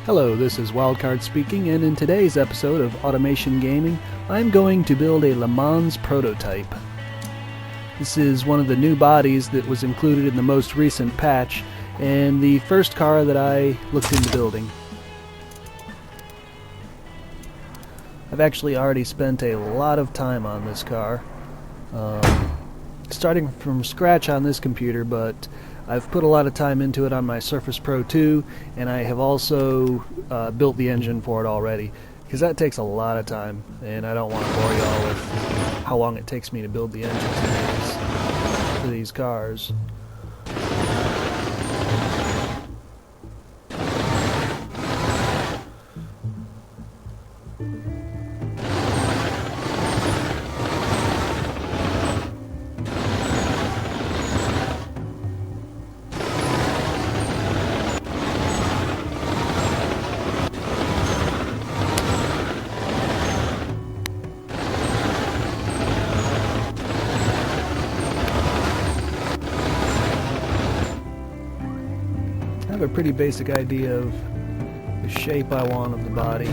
Hello, this is WildKarrde speaking, and in today's episode of Automation Gaming, I'm going to build a Le Mans prototype. This is one of the new bodies that was included in the most recent patch, and the first car that I looked into building. I've actually already spent a lot of time on this car, starting from scratch on this computer, but I've put a lot of time into it on my Surface Pro 2, and I have also built the engine for it already, because that takes a lot of time, and I don't want to bore you all with how long it takes me to build the engines for these cars. I have a pretty basic idea of the shape I want of the body,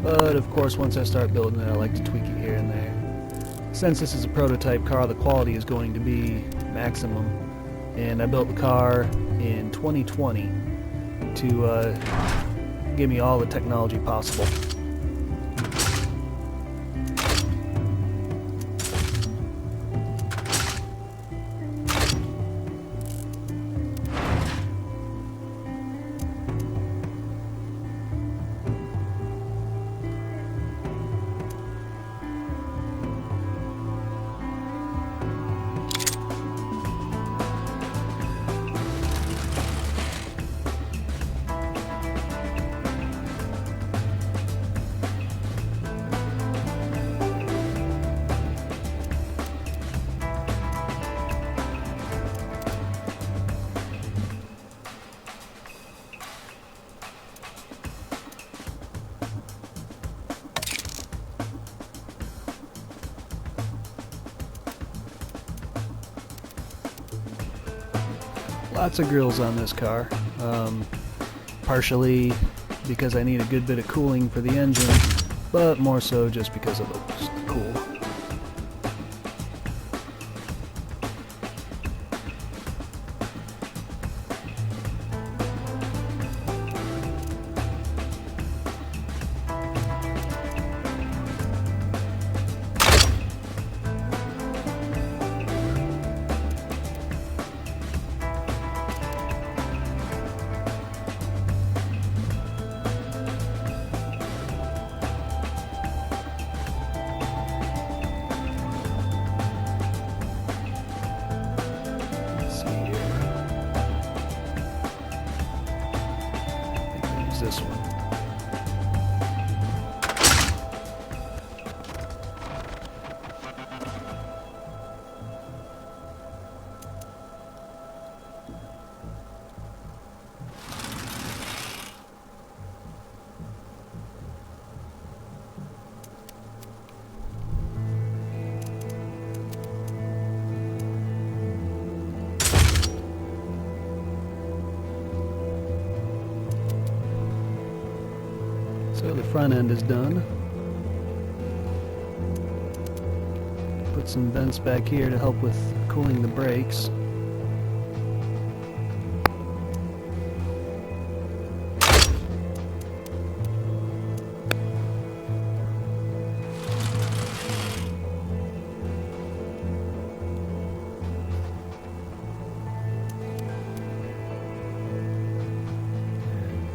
but of course once I start building it I like to tweak it here and there. Since this is a prototype car, the quality is going to be maximum, and I built the car in 2020 to give me all the technology possible. Lots of grills on this car, partially because I need a good bit of cooling for the engine, but more so just because it looks cool. This one. So the front end is done. Put some vents back here to help with cooling the brakes.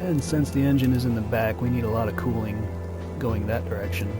And since the engine is in the back, we need a lot of cooling going that direction.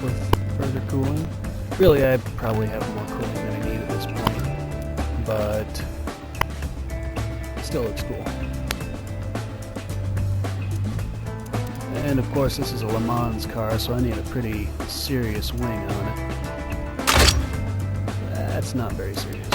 with further cooling. Really, I probably have more cooling than I need at this point, but it still looks cool. And of course this is a Le Mans car, so I need a pretty serious wing on it. That's not very serious.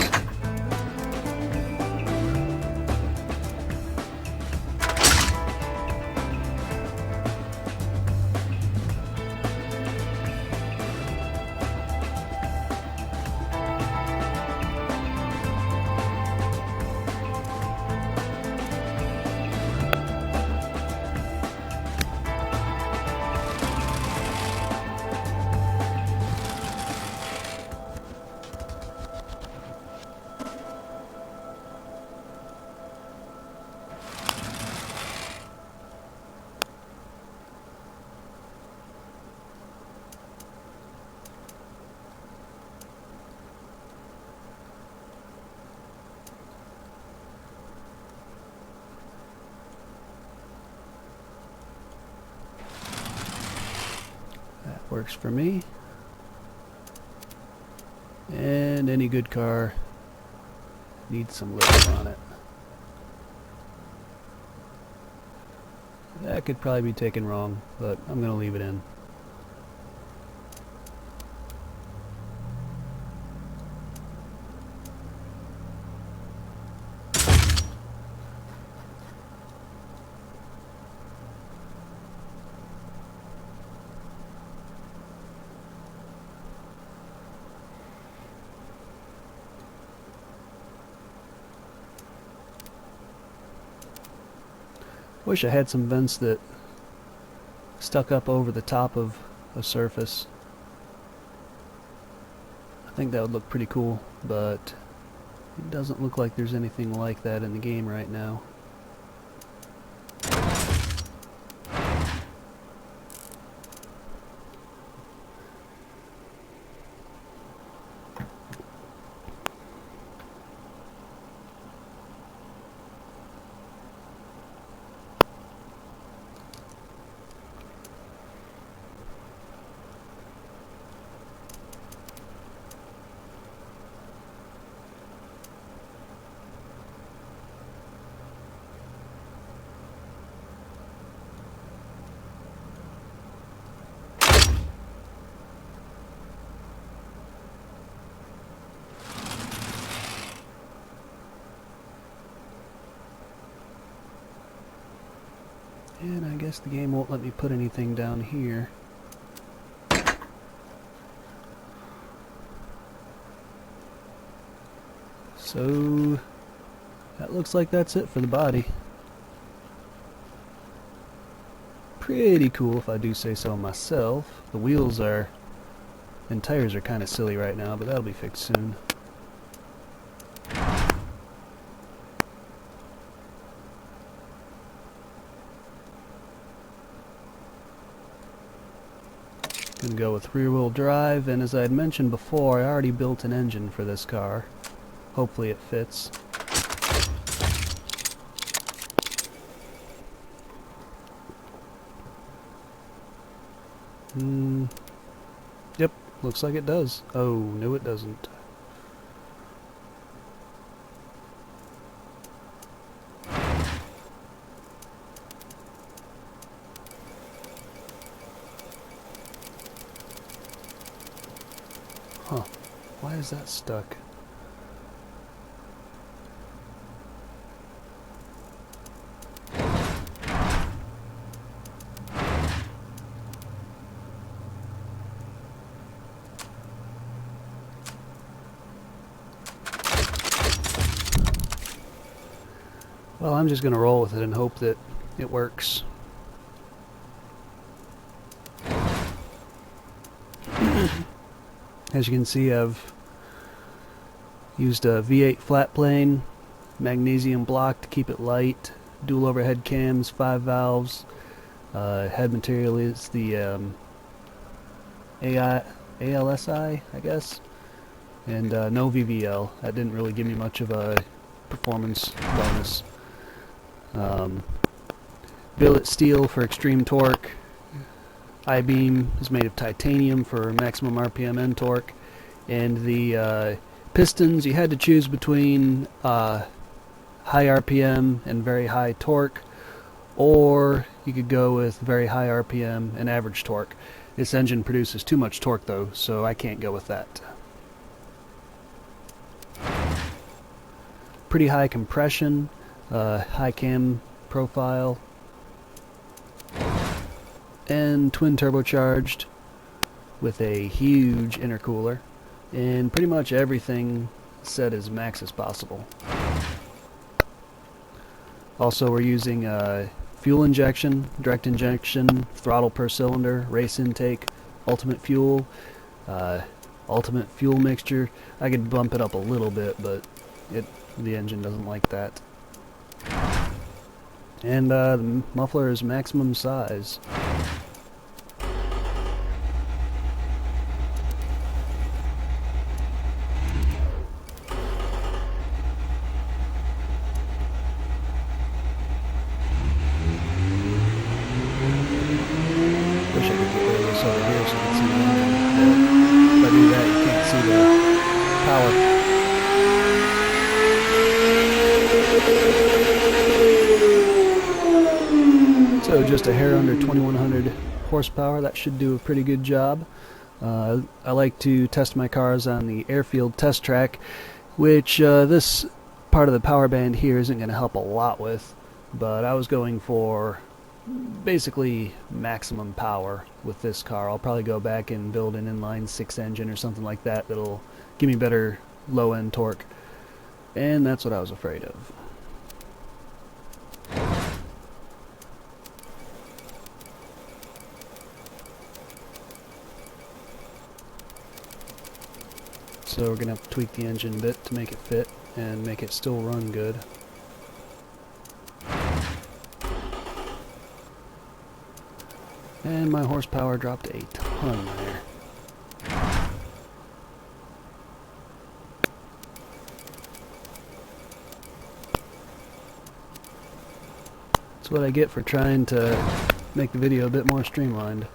Works for me. And any good car needs some lift on it. That could probably be taken wrong, but I'm going to leave it in. Wish I had some vents that stuck up over the top of a surface. I think that would look pretty cool, but it doesn't look like there's anything like that in the game right now. And I guess the game won't let me put anything down here. So that looks like that's it for the body. Pretty cool if I do say so myself. The wheels are and tires are kind of silly right now, but that'll be fixed soon. Gonna go with rear-wheel drive, and as I had mentioned before, I already built an engine for this car. Hopefully it fits. Yep, looks like it does. Oh, no it doesn't. Huh, why is that stuck? Well, I'm just going to roll with it and hope that it works. As you can see, I've used a V8 Flatplane, magnesium block to keep it light, dual overhead cams, 5 valves. Head material is the ALSI, I guess, and no VVL. That didn't really give me much of a performance bonus. Billet steel for extreme torque, I-beam is made of titanium for maximum RPM and torque, and the pistons, you had to choose between high RPM and very high torque, or you could go with very high RPM and average torque. This engine produces too much torque though, so I can't go with that. Pretty high compression, high cam profile, and twin turbocharged with a huge intercooler, and pretty much everything set as max as possible. Also, we're using fuel injection, direct injection, throttle per cylinder, race intake, ultimate fuel mixture. I could bump it up a little bit, but the engine doesn't like that. And the muffler is maximum size. Wish I could get rid of this over here so you can see the engine, but if I do that you can't see the power. So just a hair under 2100 horsepower, that should do a pretty good job. I like to test my cars on the Airfield Test Track, which this part of the power band here isn't going to help a lot with, but I was going for basically maximum power with this car. I'll probably go back and build an inline 6 engine or something like that that'll give me better low-end torque, and that's what I was afraid of. So we're going to have to tweak the engine a bit to make it fit and make it still run good. And my horsepower dropped a ton there. That's what I get for trying to make the video a bit more streamlined.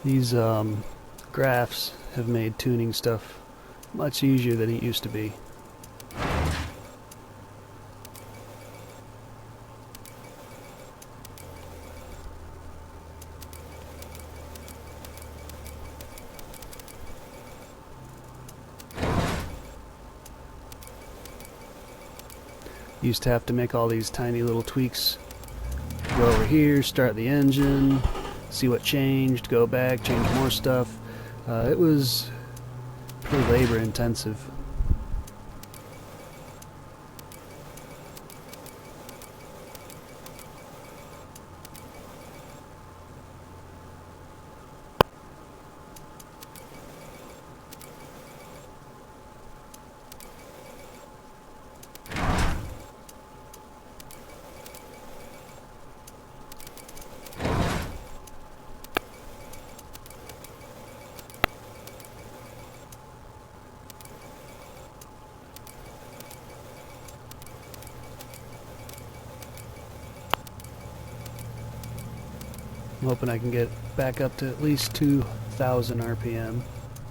These graphs have made tuning stuff much easier than it used to be. Used to have to make all these tiny little tweaks. Go over here, start the engine, see what changed, go back, change more stuff. It was pretty labor intensive. I'm hoping I can get back up to at least 2,000 RPM.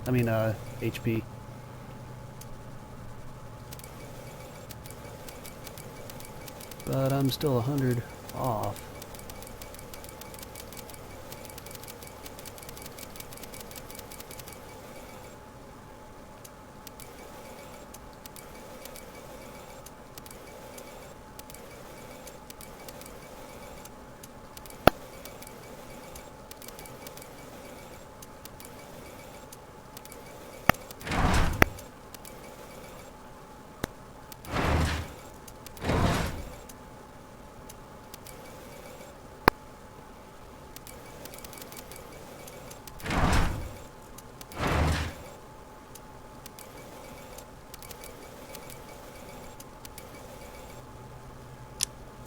I mean, HP. But I'm still 100 off.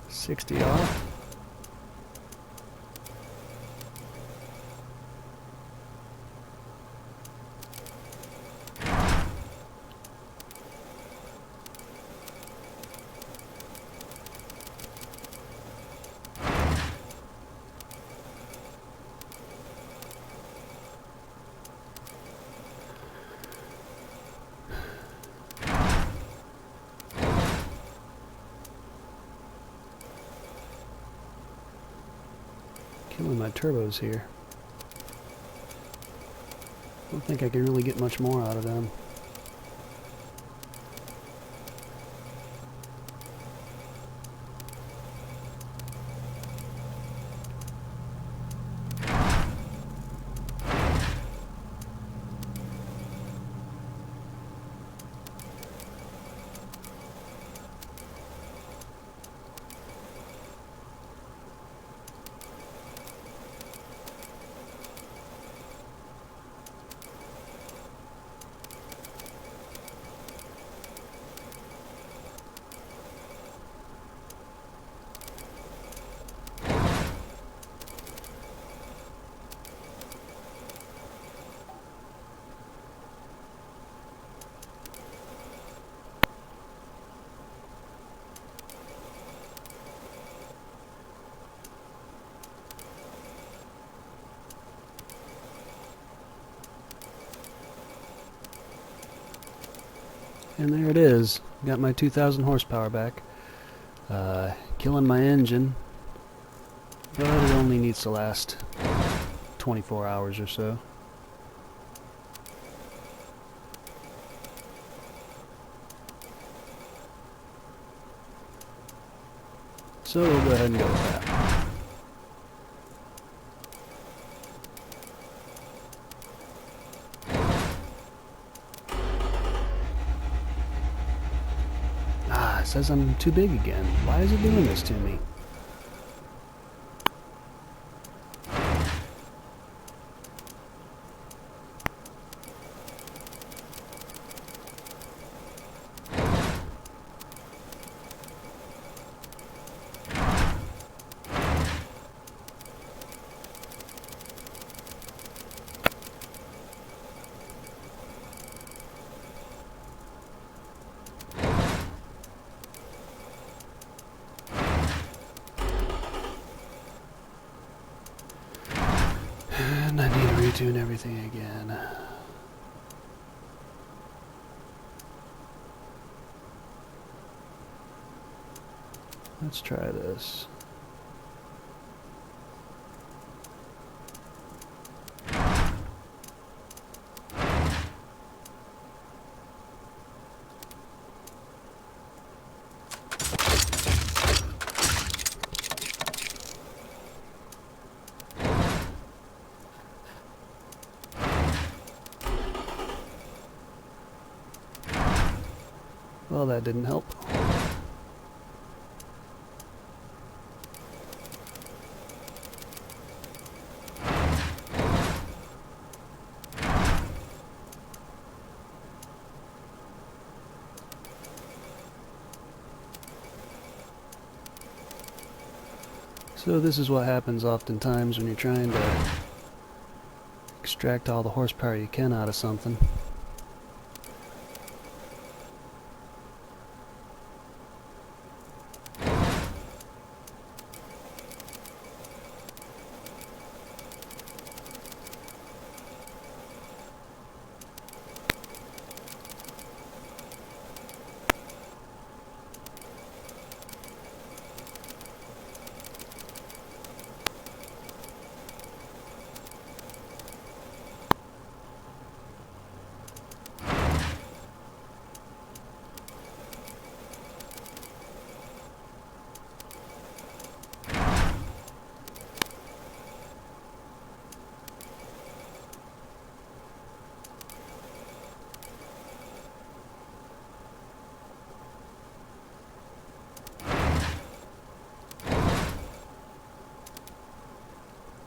$60 off. Killing my turbos here. Don't think I can really get much more out of them. And there it is. Got my 2,000 horsepower back. Killing my engine. But it only needs to last 24 hours or so. So we'll go ahead and go with that. It says I'm too big again. Why is it doing this to me? And I need to retune everything again. Let's try this. Well, that didn't help. So this is what happens oftentimes when you're trying to extract all the horsepower you can out of something.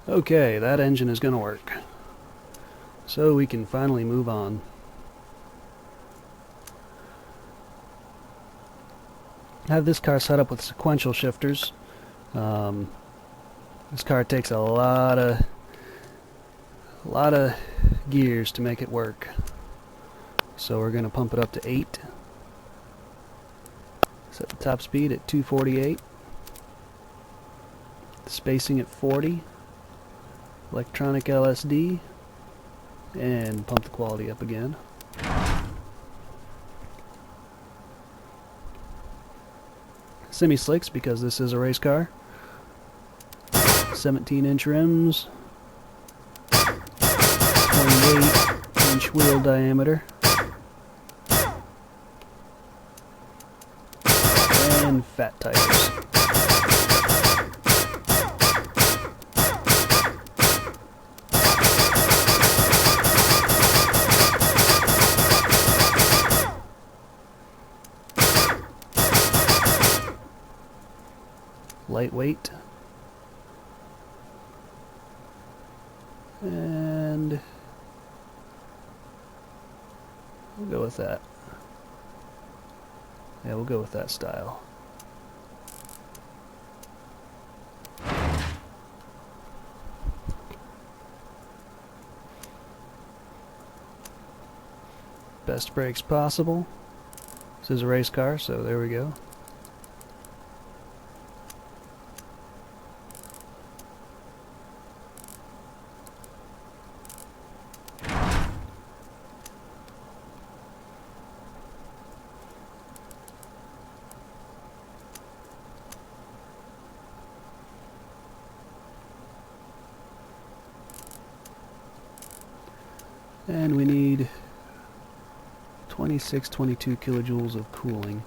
Okay, that engine is going to work. So we can finally move on. I have this car set up with sequential shifters. This car takes a lot of gears to make it work. So we're going to pump it up to 8. Set the top speed at 248. Spacing at 40. Electronic LSD. And pump the quality up again. Semi-slicks because this is a race car. 17-inch rims. 28-inch wheel diameter. And fat tires. Lightweight. And we'll go with that. Yeah, we'll go with that style. Best brakes possible. This is a race car, so there we go. And we need 22 kilojoules of cooling.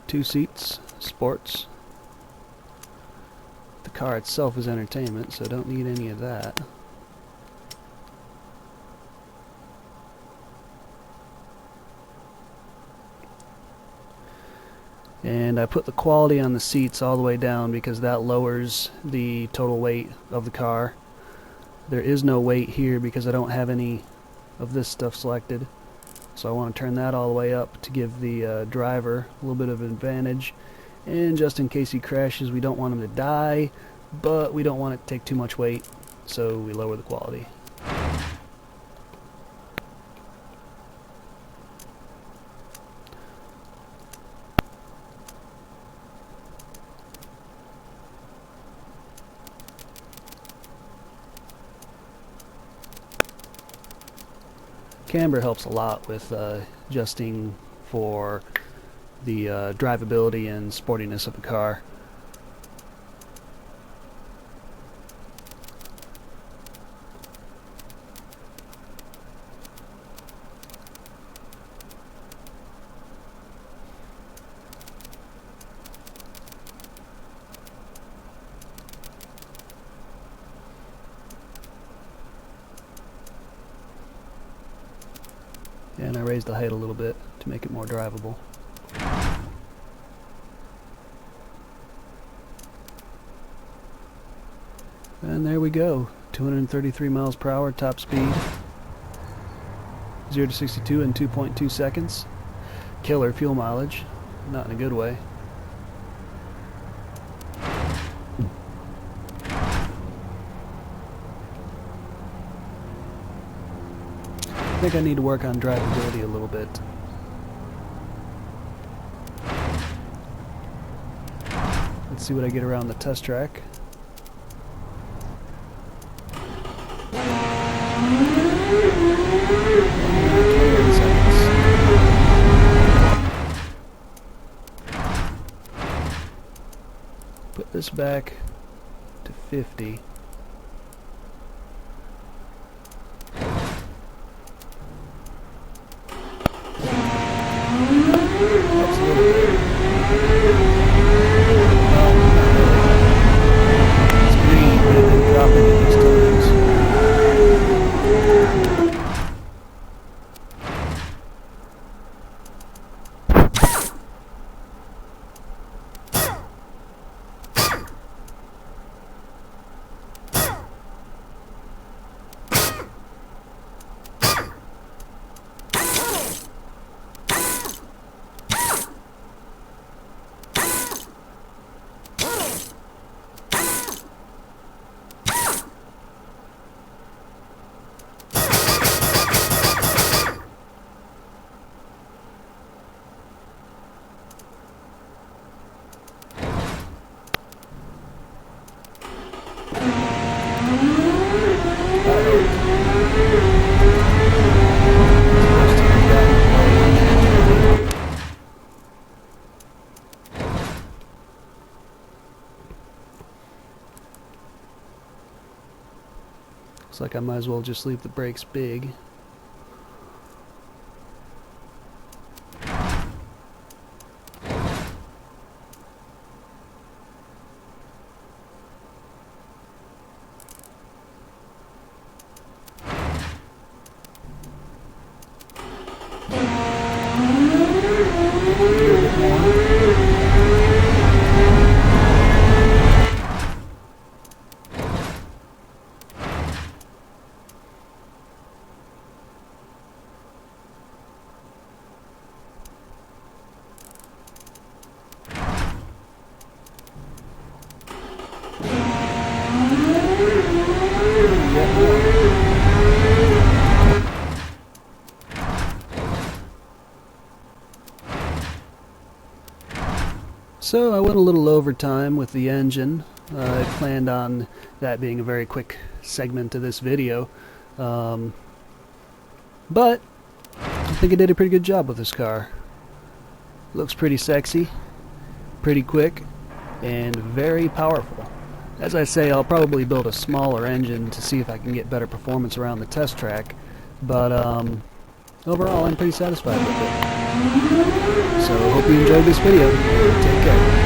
Two seats, sports. The car itself is entertainment, so don't need any of that. And I put the quality on the seats all the way down because that lowers the total weight of the car. There is no weight here because I don't have any of this stuff selected. So I want to turn that all the way up to give the driver a little bit of advantage. And just in case he crashes, we don't want him to die, but we don't want it to take too much weight, so we lower the quality. Camber helps a lot with adjusting for the drivability and sportiness of the car. And I raised the height a little bit to make it more drivable. And there we go. 233 miles per hour top speed. 0 to 62 in 2.2 seconds. Killer fuel mileage. Not in a good way. I think I need to work on drivability a little bit. Let's see what I get around the test track. Put this back to 50. Looks like I might as well just leave the brakes big. So I went a little overtime with the engine. I planned on that being a very quick segment of this video. But I think I did a pretty good job with this car. Looks pretty sexy, pretty quick, and very powerful. As I say, I'll probably build a smaller engine to see if I can get better performance around the test track. But overall, I'm pretty satisfied with it. So, hope you enjoyed this video. Take care.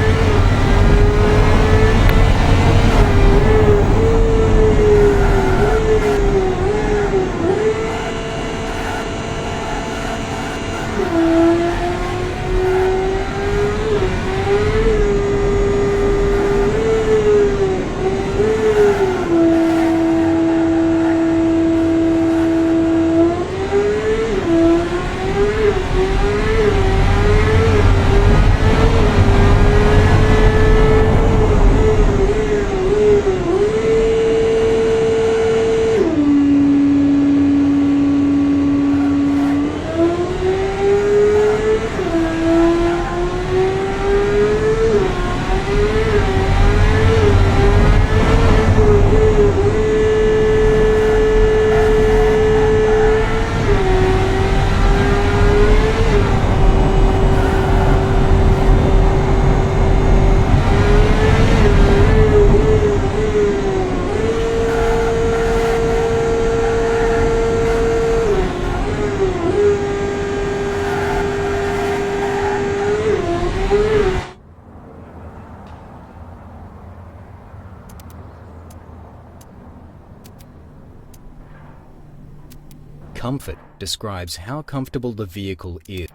Comfort describes how comfortable the vehicle is.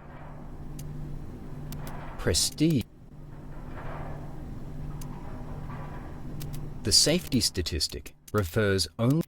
Prestige. The safety statistic refers only